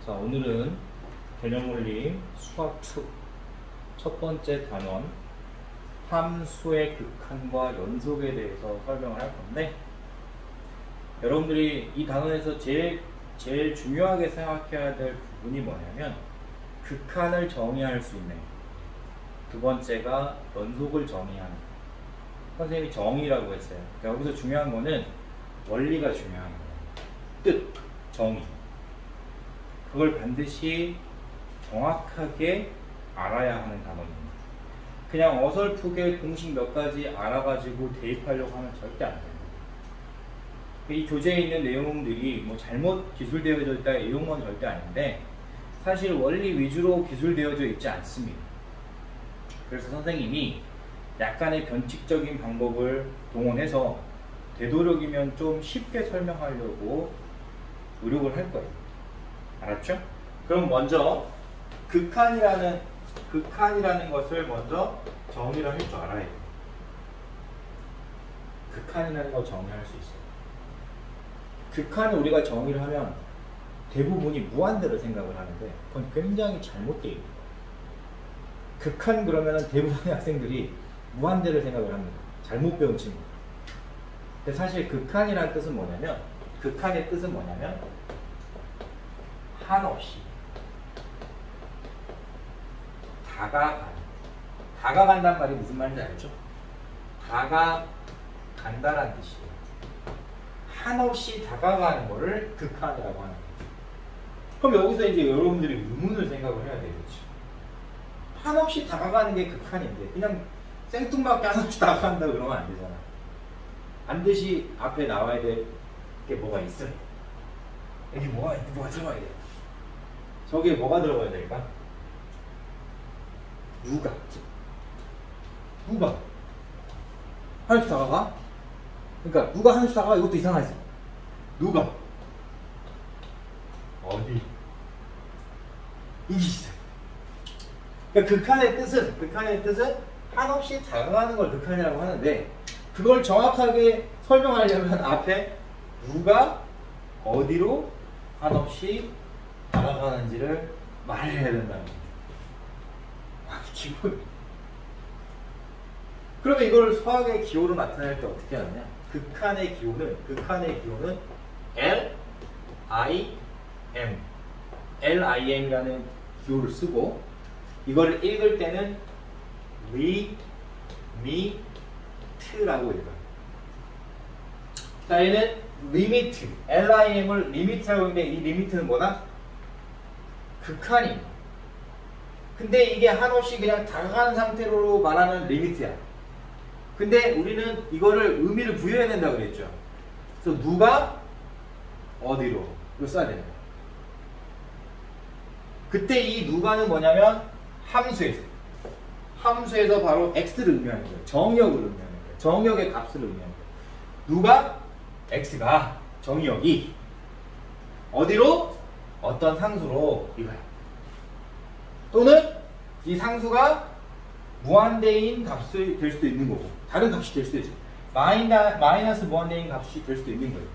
자, 오늘은 개념원리 수학 2 첫 번째 단원 함수의 극한과 연속에 대해서 설명을 할 건데, 여러분들이 이 단원에서 제일 중요하게 생각해야 될 부분이 뭐냐면 극한을 정의할 수 있는, 두 번째가 연속을 정의하는. 선생님이 정의라고 했어요. 그러니까 여기서 중요한 거는 원리가 중요한 거예요. 뜻, 정의. 그걸 반드시 정확하게 알아야 하는 단어입니다. 그냥 어설프게 공식 몇 가지 알아가지고 대입하려고 하면 절대 안 돼요. 이 교재에 있는 내용들이 뭐 잘못 기술되어져 있다 이런 건 절대 아닌데, 사실 원리 위주로 기술되어져 있지 않습니다. 그래서 선생님이 약간의 변칙적인 방법을 동원해서 되도록이면 좀 쉽게 설명하려고 노력을 할 거예요. 알았죠? 그럼 먼저 극한이라는 것을 먼저 정의를 할 줄 알아야 돼요. 극한이라는 걸 정의할 수 있어요. 극한을 우리가 정의를 하면 대부분이 무한대로 생각을 하는데, 그건 굉장히 잘못되어 있는 거예요. 극한 그러면 대부분의 학생들이 무한대를 생각을 합니다. 잘못 배운 친구. 근데 사실 극한이라는 뜻은 뭐냐면, 극한의 뜻은 뭐냐면 한없이 다가간단 말이 무슨 말인지 알죠? 다가간다란 뜻이에요. 한없이 다가가는 거를 극한이라고 하는 거예요. 그럼 여기서 이제 여러분들이 의문을 생각을 해야 되겠죠. 한없이 다가가는 게 극한인데 그냥 생뚱맞게 한없이 다가간다 그러면 안 되잖아. 반드시 앞에 나와야 될 게 뭐가 있어요. 여기 뭐가 들어가야 돼. 저기에 뭐가 들어가야 될까? 누가 한없이 다가가? 그러니까 누가 한없이 다가가? 이것도 이상하지. 누가 어디? 이게 있어요. 그러니까 극한의 뜻은 한없이 다가가는 걸 극한이라고 하는데, 그걸 정확하게 설명하려면 앞에 누가 어디로 한없이 다가가는지를 말해야 된다는 거죠. 기본. 그러면 이걸 수학의 기호로 나타낼 때 어떻게 하느냐? 극한의 기호는 LIM이라는 기호를 쓰고, 이걸 읽을 때는 리미트라고 읽어요. 자, 얘는 리미트, LIM을 리미트라고 하는데, 이 리미트는 뭐다? 극한입니다. 근데 이게 한없이 그냥 다가가는 상태로 말하는 리미트야. 근데 우리는 이거를 의미를 부여해야 된다고 그랬죠. 그래서 누가 어디로 이거 써야 되는 거야. 그때 이 누가는 뭐냐면 함수에서 바로 x를 의미하는 거예요. 정역을 의미하는 거예요. 정역의 값을 의미하는 거예요. 누가 x가 정역이 어디로 어떤 상수로 이거야. 또는 이 상수가 무한대인 값이 될 수도 있는 거고, 다른 값이 될 수도 있죠. 마이너스 무한대인 값이 될 수도 있는 거예요.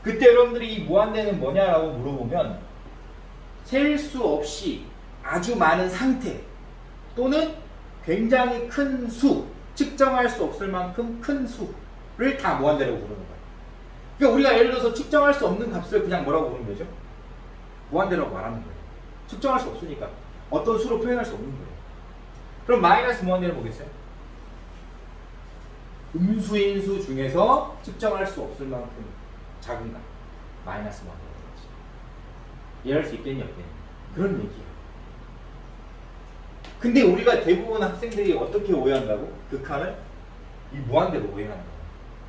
그때 여러분들이 이 무한대는 뭐냐라고 물어보면, 셀 수 없이 아주 많은 상태 또는 굉장히 큰 수, 측정할 수 없을 만큼 큰 수를 다 무한대라고 부르는 거예요. 그러니까 우리가 예를 들어서 측정할 수 없는 값을 그냥 뭐라고 부르는 거죠? 무한대라고 말하는 거예요. 측정할 수 없으니까 어떤 수로 표현할 수 없는 거예요. 그럼 마이너스 무한대를 보겠어요? 음수인 수 중에서 측정할 수 없을 만큼 작은 값, 마이너스 무한대라고 하지. 이해할 수 있겠니 없겠니? 그런 얘기예요. 근데 우리가 대부분 학생들이 어떻게 오해한다고? 극한을 이 무한대로 오해하는 거예요.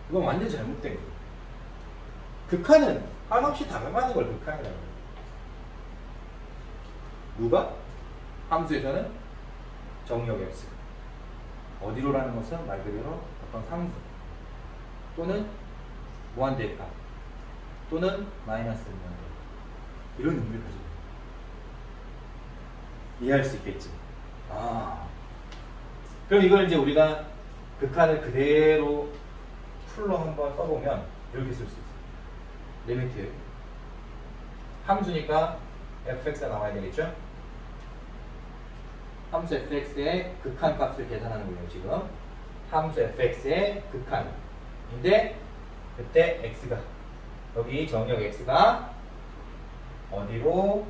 이건 완전 잘못된 거예요. 극한은 한없이 다가가는 걸 극한이라고 해요. 누가? 함수에서는 정역 x. 어디로라는 것은 말 그대로 어떤 상수 또는 무한대의 값 또는 마이너스 무한대, 이런 의미를 가지고 이해할 수 있겠지. 그럼 이걸 이제 우리가 극한을 그대로 풀로 한번 써보면 이렇게 쓸 수 있어요. 리미트 함수니까 fx가 나와야 되겠죠? 함수 fx의 극한 값을 계산하는 거예요, 지금. 함수 fx의 극한인데 그때 x가 여기 정역 x가 어디로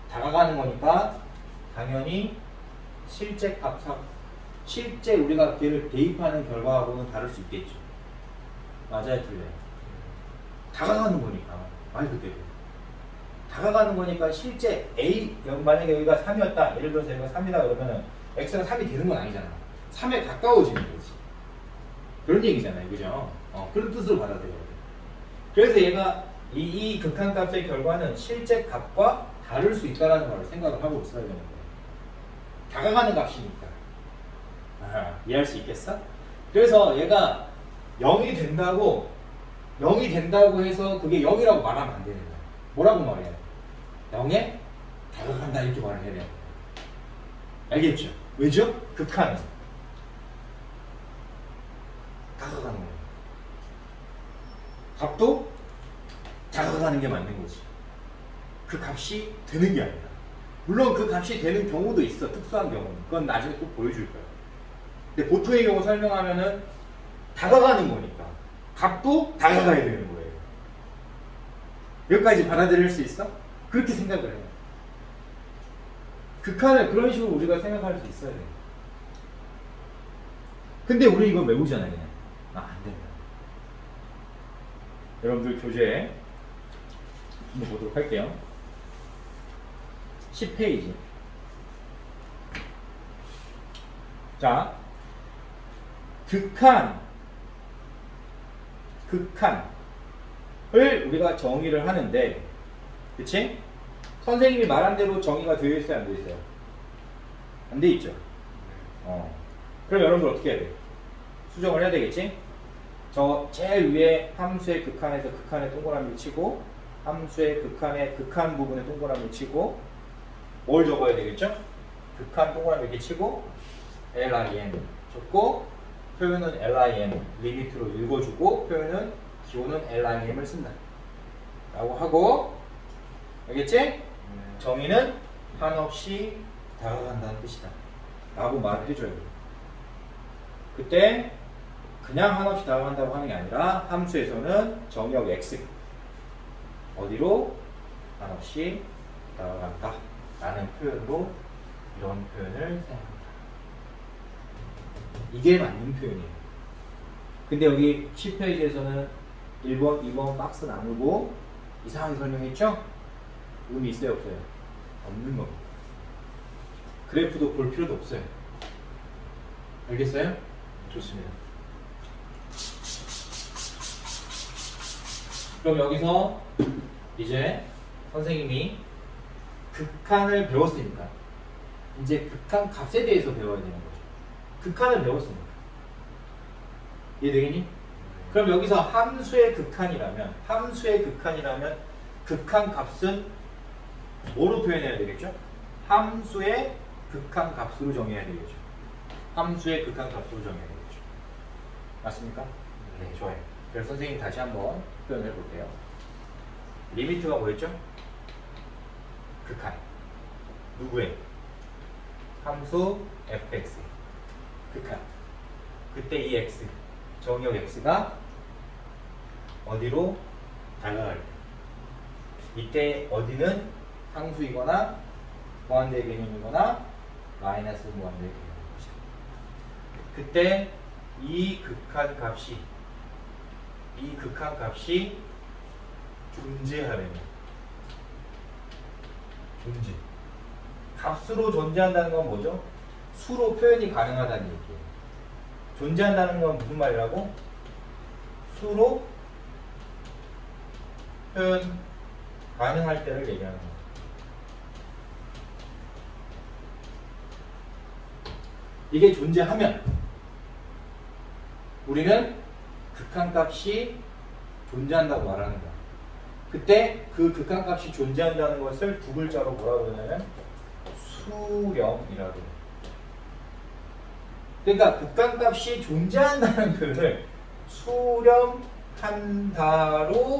다가가는 거니까 당연히 실제 실제 우리가 걔를 대입하는 결과하고는 다를 수 있겠죠. 맞아요, 틀려요? 다가가는 거니까 말 그대로 다가가는 거니까 실제 A 만약에 여기가 3이었다 예를 들어서 여기가 3이다 그러면은 x가 3이 되는 건 아니잖아. 3에 가까워지는 거지. 그런 얘기잖아요, 그죠? 그런 뜻으로 받아들여야 돼. 그래서 얘가 이 극한값의 결과는 실제 값과 다를 수 있다는 걸 생각을 하고 있어야 되는 거예요. 다가가는 값이니까. 이해할 수 있겠어? 그래서 얘가 0이 된다고 해서 그게 0이라고 말하면 안 되는 거야. 뭐라고 말해요? 0에 다가간다 이렇게 말을 해야 돼요. 알겠죠? 왜죠? 극한은 다가가는 거예요. 값도 다가가는 게 맞는 거지. 그 값이 되는 게 아니라. 물론 그 값이 되는 경우도 있어. 특수한 경우는. 그건 나중에 또 보여줄 거야. 근데 보통의 경우 설명하면은 다가가는 거니까 값도 다가가야 되는 거예요. 여기까지 받아들일 수 있어? 그렇게 생각을 해요. 극한을 그런 식으로 우리가 생각할 수 있어야 돼요. 근데 우리 이거 외우잖아요, 그냥. 안 된다. 여러분들 교재 한번 보도록 할게요. 10페이지. 자, 극한을 우리가 정의를 하는데, 그치? 선생님이 말한 대로 정의가 되어 있어요, 안 되어 있어요? 안 되어 있죠? 그럼 여러분들 어떻게 해야 돼요? 수정을 해야 되겠지? 저 제일 위에 함수의 극한에서 극한에 동그라미를 치고, 함수의 극한의 극한 부분에 동그라미를 치고, 뭘 적어야 되겠죠? 극한 동그라미 이렇게 치고, LIM 적고, 표현은 LIM 리미트로 읽어주고, 표현은 기호는 LIM을 쓴다 라고 하고, 알겠지? 정의는 한없이 다가간다는 뜻이다 라고 말을 해줘야 돼요. 그때 그냥 한없이 다가간다고 하는 게 아니라 함수에서는 정역 x 어디로 한없이 다가간다 라는 표현으로 이런 표현을 사용합니다. 이게 맞는 표현이에요. 근데 여기 10페이지에서는 1번, 2번 박스 나누고 이상하게 설명했죠? 의미 있어요, 없어요? 없는 겁니다. 그래프도 볼 필요도 없어요. 알겠어요? 좋습니다. 그럼 여기서 이제 선생님이 극한을 배웠으니까 이제 극한 값에 대해서 배워야 되는 거죠. 극한을 배웠으니까. 이해되겠니? 그럼 여기서 함수의 극한이라면 극한 값은 뭐로 표현해야 되겠죠? 함수의 극한 값으로 정의해야 되겠죠. 함수의 극한 값으로 정의해야 되겠죠. 맞습니까? 네, 좋아요. 그래서 선생님 다시 한번 표현해 볼게요. 리미트가 뭐였죠? 극한. 누구의? 함수 fx. 극한. 그때 이 x, 정역 x가 어디로 다가갈 때. 이때 어디는 상수이거나 무한대 개념이거나 마이너스 무한대 개념인 것이다. 그때 이 극한 값이 존재하려면 존재. 값으로 존재한다는 건 뭐죠? 수로 표현이 가능하다는 얘기예요. 존재한다는 건 무슨 말이라고? 수로 표현 가능할 때를 얘기하는 거예요. 이게 존재하면 우리는 극한값이 존재한다고 말하는 거야. 그때 그 극한값이 존재한다는 것을 두 글자로 뭐라고 그러냐면 수렴이라고 해요. 그러니까 극한값이 존재한다는 표현을 수렴한다로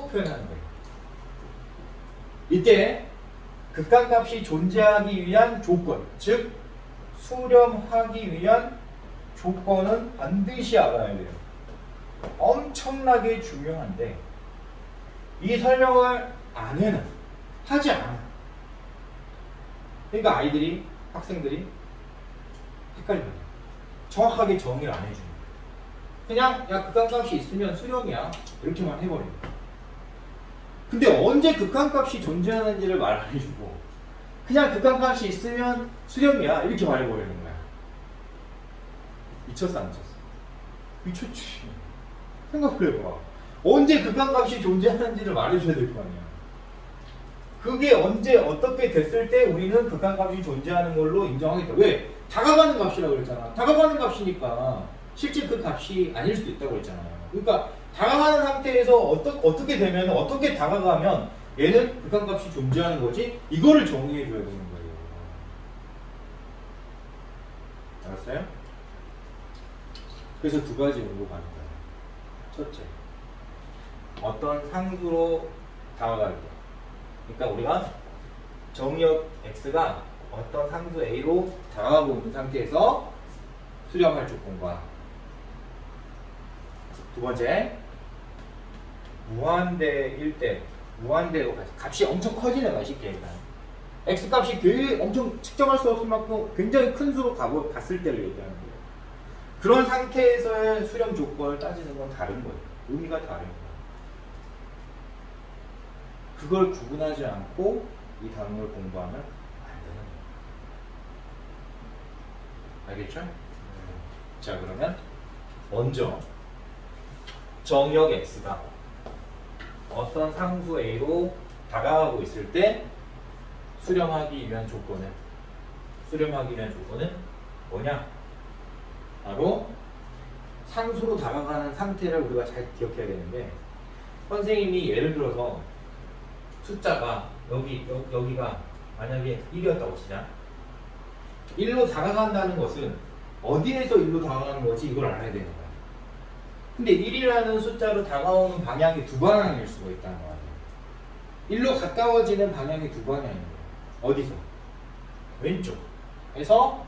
표현하는 거예요. 이때 극한값이 존재하기 위한 조건, 즉 수렴하기 위한 조건은 반드시 알아야 돼요. 엄청나게 중요한데 이 설명을 안 해는 하지 않아. 그러니까 아이들이, 학생들이 헷갈려요. 정확하게 정의를 안 해주는 거예요. 그냥 야 극한값이 있으면 수렴이야 이렇게만 해버려요. 근데 언제 극한값이 존재하는지를 말 안 해주고 그냥 극한값이 있으면 수렴이야 이렇게 말해버리는 거야. 미쳤어 안 미쳤어? 미쳤지. 생각을 해봐. 언제 극한값이 존재하는지를 말해줘야 될 거 아니야. 그게 언제 어떻게 됐을 때 우리는 극한값이 존재하는 걸로 인정하겠다. 왜? 다가가는 값이라고 그랬잖아. 다가가는 값이니까 실제 그 값이 아닐 수도 있다고 그랬잖아요. 그러니까 다가가는 상태에서 어떻게 되면 어떻게 다가가면 얘는 극한값이 존재하는 거지? 이거를 정의해 줘야 되는 거예요. 알았어요? 그래서 두 가지 의미로 가는 거예요. 첫째, 어떤 상수로 다가갈 때, 그러니까 우리가 정의역 x가 어떤 상수 a로 다가가고 있는 상태에서 수렴할 조건과, 두 번째, 무한대일 때, 무한대로 값이 엄청 커지는 거야. 쉽게 일단 x 값이 되게 엄청 측정할 수 없을 만큼 굉장히 큰 수로 갔을 때를 얘기하는 거예요. 그런 상태에서의 수렴 조건을 따지는 건 다른 거예요. 의미가 다른 거예요. 그걸 구분하지 않고 이 단어를 공부하면 안 되는 거예요. 알겠죠? 자, 그러면 먼저 정역 x가 어떤 상수 a로 다가가고 있을 때 수렴하기 위한 조건은 뭐냐? 바로 상수로 다가가는 상태를 우리가 잘 기억해야 되는데, 선생님이 예를 들어서 숫자가 여기가 만약에 1이었다고 치자. 1로 다가간다는 것은 어디에서 1로 다가가는 거지? 이걸 알아야 되는 거야. 근데 1이라는 숫자로 다가오는 방향이 두 방향일 수가 있다는 거야. 1로 가까워지는 방향이 두 방향인 거야. 어디서? 왼쪽에서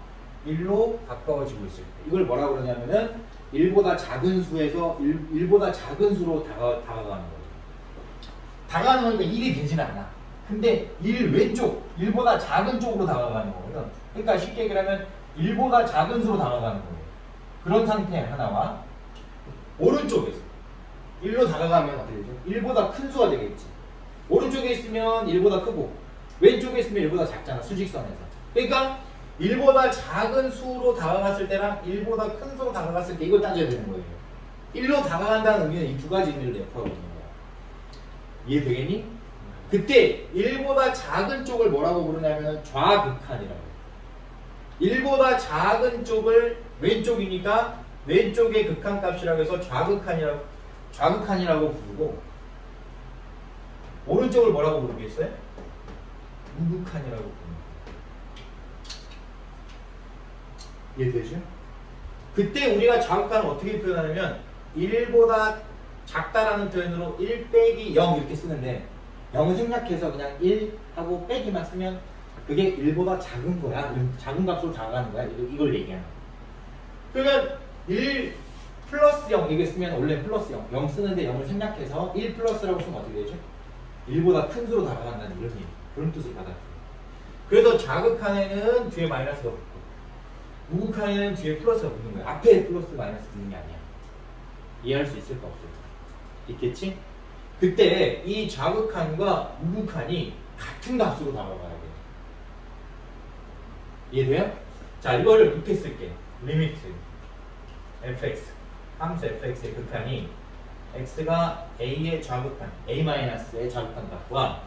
1로 가까워지고 있을 때. 이걸 뭐라고 그러냐면은 1보다 작은 수에서 1보다 작은 수로 다가가는 거죠. 다가가는 거니까 1이 되지는 않아. 근데 1 왼쪽, 1보다 작은 쪽으로 다가가는 거거든. 그러니까 쉽게 얘기하면 1보다 작은 수로 다가가는 거예요. 그런 상태 하나와 오른쪽에서 1로 다가가면 어떻게 되죠? 1보다 큰 수가 되겠지. 오른쪽에 있으면 1보다 크고 왼쪽에 있으면 1보다 작잖아. 수직선에서. 그러니까 1보다 작은 수로 다가갔을 때랑 1보다 큰 수로 다가갔을 때 이걸 따져야 되는 거예요. 1로 다가간다는 의미는 이 두 가지 의미를 내포하고 있는 거야. 이해되겠니? 그때 1보다 작은 쪽을 뭐라고 부르냐면 좌극한이라고 해요. 1보다 작은 쪽을 왼쪽이니까 왼쪽의 극한값이라고 해서 좌극한이라고 부르고, 오른쪽을 뭐라고 부르겠어요? 우극한이라고 부릅니다. 이해되죠? 그때 우리가 좌극한을 어떻게 표현하냐면 1보다 작다라는 표현으로 1 빼기 0 이렇게 쓰는데, 0을 생략해서 그냥 1 하고 빼기만 쓰면 그게 1보다 작은 거야. 작은 값으로 다가가는 거야. 이걸 얘기하는 거야. 그러면 1 플러스 0 이게 쓰면 원래 플러스 0, 0 쓰는데 0을 생략해서 1 플러스라고 쓰면 어떻게 되죠? 1보다 큰 수로 다가간다는 이런 의미, 그런 뜻을 받아들여요. 그래서 좌극한에는 뒤에 마이너스가 붙고 우극한에는 뒤에 플러스가 붙는 거야. 앞에 플러스 마이너스 붙는 게 아니야. 이해할 수 있을까 없을까? 있겠지? 그때 이 좌극한과 우극한이 같은 값으로 다가가야 돼. 이해돼요? 자, 이거를 이렇게 쓸게. 리미트 fx, 함수 fx의 극한이 x가 a의 좌극한, a-의 좌극한 값과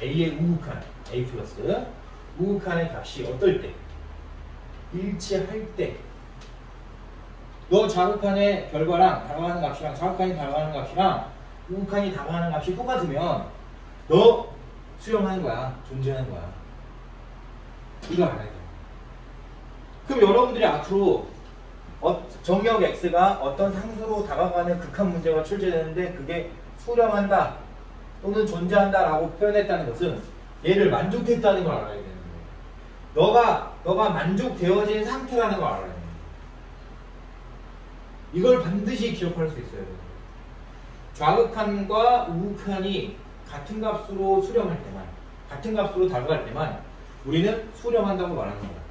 a의 우극한, a 플러스 우극한의 값이 어떨 때? 일치할 때. 너 좌극한의 결과랑 다가가는 값이랑 좌극한이 다가가는 값이랑 우극한이 다가가는 값이 똑같으면 너 수렴하는 거야. 존재하는 거야. 이거 알아야 돼. 그럼 여러분들이 앞으로 정역 x가 어떤 상수로 다가가는 극한 문제가 출제되는데 그게 수렴한다 또는 존재한다라고 표현했다는 것은 얘를 만족했다는 걸 알아야 되는 거예요. 너가 만족되어진 상태라는 걸 알아야 되는 거예요. 이걸 반드시 기억할 수 있어야 돼요. 좌극한과 우극한이 같은 값으로 수렴할 때만, 같은 값으로 다가갈 때만 우리는 수렴한다고 말하는 거야.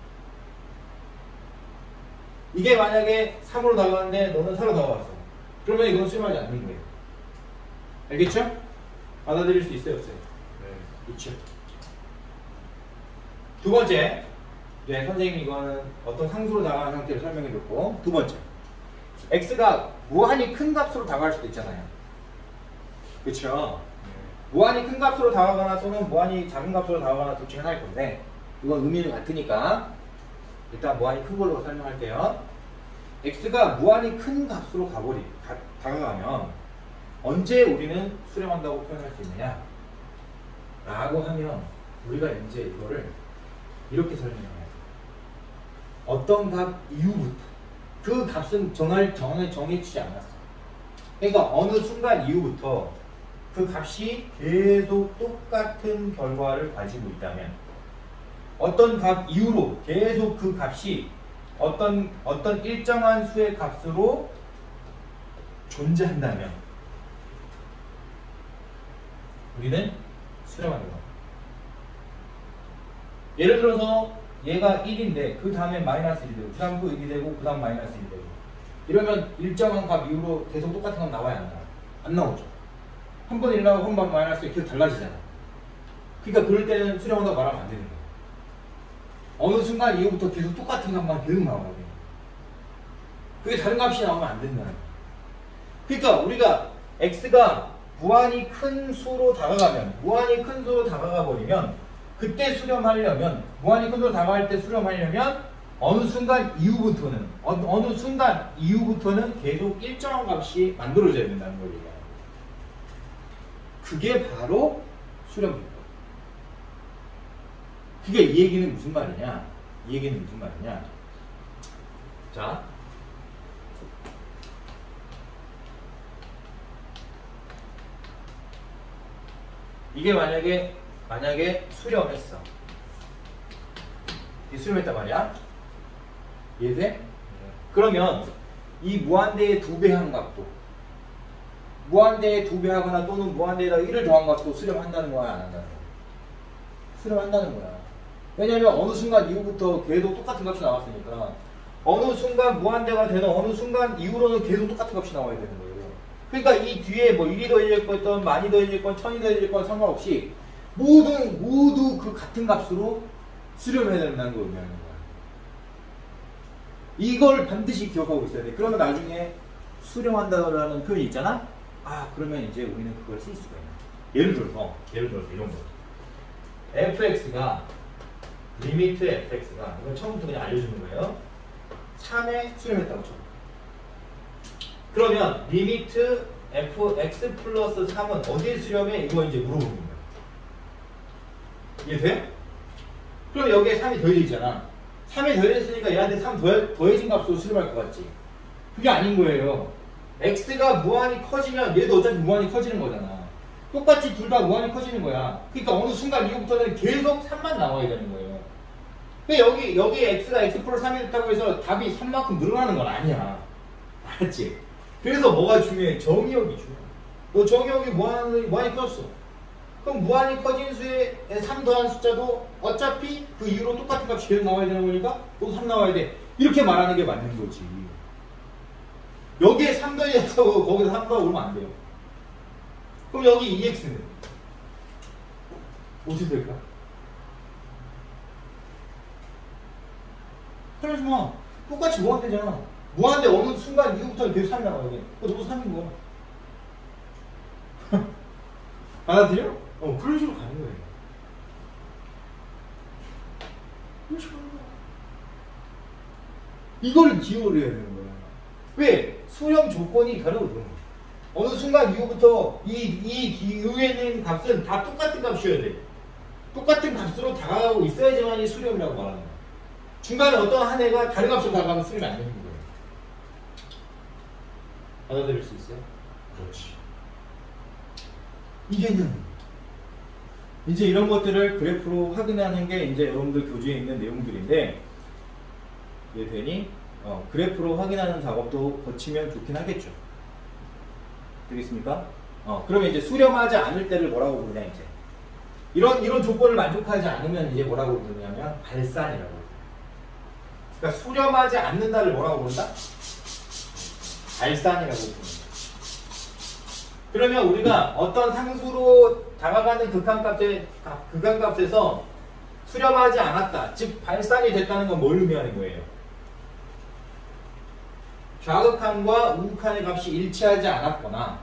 이게 만약에 3으로 다가가는데 너는 4로 다가갔어. 그러면 이건 수렴하지 않는 거예요. 알겠죠? 받아들일 수 있어요, 없어요? 네. 있죠. 두 번째, 네, 선생님이 이거는 어떤 상수로 다가가는 상태를 설명해줬고, 두 번째, x가 무한히 큰 값으로 다가갈 수도 있잖아요. 그렇죠? 무한히 큰 값으로 다가가거나 또는 무한히 작은 값으로 다가가거나 둘 중에 하나일 건데, 이건 의미는 같으니까 일단 무한히 큰 걸로 설명할게요. x가 무한히 큰 값으로 다가가면 언제 우리는 수렴한다고 표현할 수 있느냐 라고 하면 우리가 이제 이거를 이렇게 설명해요. 어떤 값 이후부터 그 값은 정해지지 않았어. 그러니까 어느 순간 이후부터 그 값이 계속 똑같은 결과를 가지고 있다면, 어떤 값 이후로 계속 그 값이 어떤 일정한 수의 값으로 존재한다면 우리는 수렴하는 거야. 예를 들어서 얘가 1인데 그 다음에 마이너스 1이 되고 그 다음 또 1이 되고 그 다음 마이너스 1이 되고 이러면 일정한 값 이후로 계속 똑같은 값 나와야 안 나와요? 안 나오죠. 한 번 1 나오고 한 번 마이너스 이렇게 달라지잖아. 그러니까 그럴 때는 수렴한다고 말하면 안 되는 거예요. 어느 순간 이후부터 계속 똑같은 값만 계속 나와야 돼요. 그게 다른 값이 나오면 안 된다는 거예요. 그러니까 우리가 x가 무한히 큰 수로 다가가면, 무한히 큰 수로 다가가 버리면 그때 수렴하려면, 무한히 큰 수로 다가갈 때 수렴하려면 어느 순간 이후부터는 계속 일정한 값이 만들어져야 된다는 걸 얘기해요. 그게 바로 수렴입니다. 그게 이 얘기는 무슨 말이냐? 이 얘기는 무슨 말이냐? 자, 이게 만약에 수렴했어. 이 수렴했단 말이야. 이해돼? 그러면 이 무한대의 2배 한 값도, 무한대의 2배 하거나 또는 무한대에다 1을 더한 값도 수렴한다는 거야, 안 한다는 거야? 수렴한다는 거야. 왜냐면 어느 순간 이후부터 계속 똑같은 값이 나왔으니까 어느 순간 무한대가 되는 어느 순간 이후로는 계속 똑같은 값이 나와야 되는 거예요. 그러니까 이 뒤에 뭐 1이 더해질 거든 많이 더해질 건 1000이 더해질 건 상관없이 모두 그 같은 값으로 수렴해야 된다는 걸 의미하는 거야. 이걸 반드시 기억하고 있어야 돼. 그러면 나중에 수렴한다라는 표현이 있잖아? 아, 그러면 이제 우리는 그걸 쓸 수가 있나. 예를 들어서 이런 거. fx가, 리미트 fx가, 이건 처음부터 그냥 알려주는 거예요. 3에 수렴했다고 쳐. 그러면 리미트 fx 플러스 3은 어디에 수렴해? 이거 이제 물어보는 거야. 이해돼? 그럼 여기에 3이 더해져 있잖아. 3이 더해졌으니까 얘한테 3 더해진 값으로 수렴할 것 같지? 그게 아닌 거예요. x가 무한히 커지면 얘도 어차피 무한히 커지는 거잖아. 똑같이 둘 다 무한히 커지는 거야. 그러니까 어느 순간 이후부터는 계속 3만 나와야 되는 거예요. 근데 여기 x가 x 플러스 3이 됐다고 해서 답이 3만큼 늘어나는 건 아니야. 알았지? 그래서 뭐가 중요해? 정의역이 중요해. 너 정의역이 무한히 커졌어. 그럼 무한히 커진 수에 3 더한 숫자도 어차피 그 이후로 똑같은 값이 계속 나와야 되는 거니까 너도 3 나와야 돼. 이렇게 말하는 게 맞는 거지. 여기에 3 더해서 거기서 3 더하고 그러면 안 돼요. 그럼 여기 2x는 어떻게 될까? 그러지 마. 똑같이 무한대잖아. 무한대 어느 순간 이후부터는 계속 3이 나와야 돼. 그럼 너도 3인 거야. 받아들여? 그런 식으로 가는 거예요. 그런 식으로 가는 거야. 이걸 기호를 해야 되는 거야. 왜? 수렴 조건이 다르거든. 어느 순간 이후부터 이 기호에 있는 값은 다 똑같은 값이어야 돼. 똑같은 값으로 다가가고 있어야지만이 수렴이라고 말하는 거야. 중간에 어떤 한 애가 다른 값으로 다가가면 수렴이 안 되는 거예요. 받아들일 수 있어요? 그렇지. 이게는 이제 이런 것들을 그래프로 확인하는 게 이제 여러분들 교재에 있는 내용들인데 이게 되니 그래프로 확인하는 작업도 거치면 좋긴 하겠죠. 되겠습니까? 그러면 이제 수렴하지 않을 때를 뭐라고 부르냐 이제 이런 조건을 만족하지 않으면 이제 뭐라고 부르냐면 발산이라고 해요. 그러니까 수렴하지 않는다를 뭐라고 부른다? 발산이라고 부릅니다. 그러면 우리가 어떤 상수로 다가가는 극한값에서 수렴하지 않았다, 즉 발산이 됐다는 건 뭘 의미하는 거예요? 좌극한과 우극한의 값이 일치하지 않았거나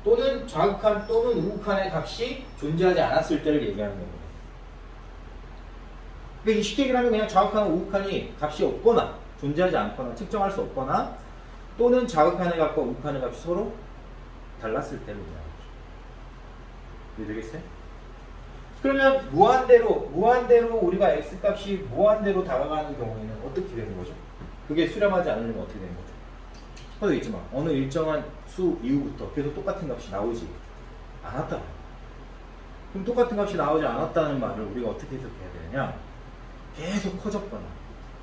또는 좌극한 또는 우극한의 값이 존재하지 않았을 때를 얘기하는 겁니다. 그러니까 쉽게 얘기하면 그냥 좌극한과 우극한이 값이 없거나 존재하지 않거나 측정할 수 없거나 또는 좌극한의 값과 우극한의 값이 서로 달랐을 때를 얘기하는 거죠. 이해되겠어요? 그러면 무한대로 우리가 x값이 무한대로 다가가는 경우에는 어떻게 되는 거죠? 그게 수렴하지 않으면 어떻게 되는 거죠? 아까도 있지만 어느 일정한 수 이후부터 계속 똑같은 값이 나오지 않았다. 그럼 똑같은 값이 나오지 않았다는 말을 우리가 어떻게 해석해야 되느냐? 계속 커졌거나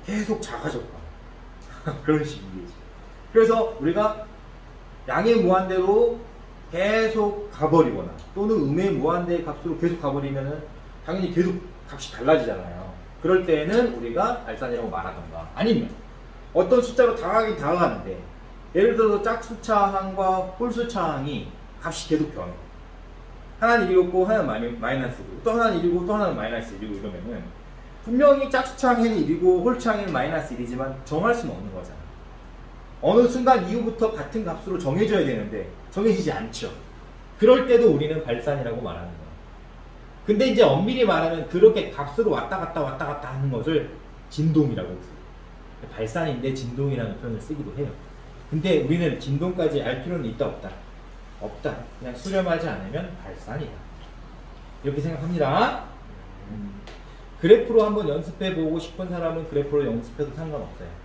계속 작아졌거나 그런 식이지. 그래서 우리가 양의 무한대로 계속 가버리거나 또는 음의 무한대의 값으로 계속 가버리면은 당연히 계속 값이 달라지잖아요. 그럴 때는 우리가 발산이라고 말하던가 아니면 어떤 숫자로 다가가는데 예를 들어서 짝수차항과 홀수차항이 값이 계속 변해. 하나는 1이고 하나는 마이너스고 또 하나는 1이고 또 하나는 마이너스 1이고 이러면은 분명히 짝수차항에는 1이고 홀수차항에는 마이너스 1이지만 정할 수는 없는 거잖아. 어느 순간 이후부터 같은 값으로 정해져야 되는데 정해지지 않죠. 그럴 때도 우리는 발산이라고 말하는 거야. 근데 이제 엄밀히 말하면 그렇게 값으로 왔다 갔다 하는 것을 진동이라고 해요. 발산인데 진동이라는 표현을 쓰기도 해요. 근데 우리는 진동까지 알 필요는 있다 없다? 없다. 그냥 수렴하지 않으면 발산이다. 이렇게 생각합니다. 그래프로 한번 연습해보고 싶은 사람은 그래프로 연습해도 상관없어요.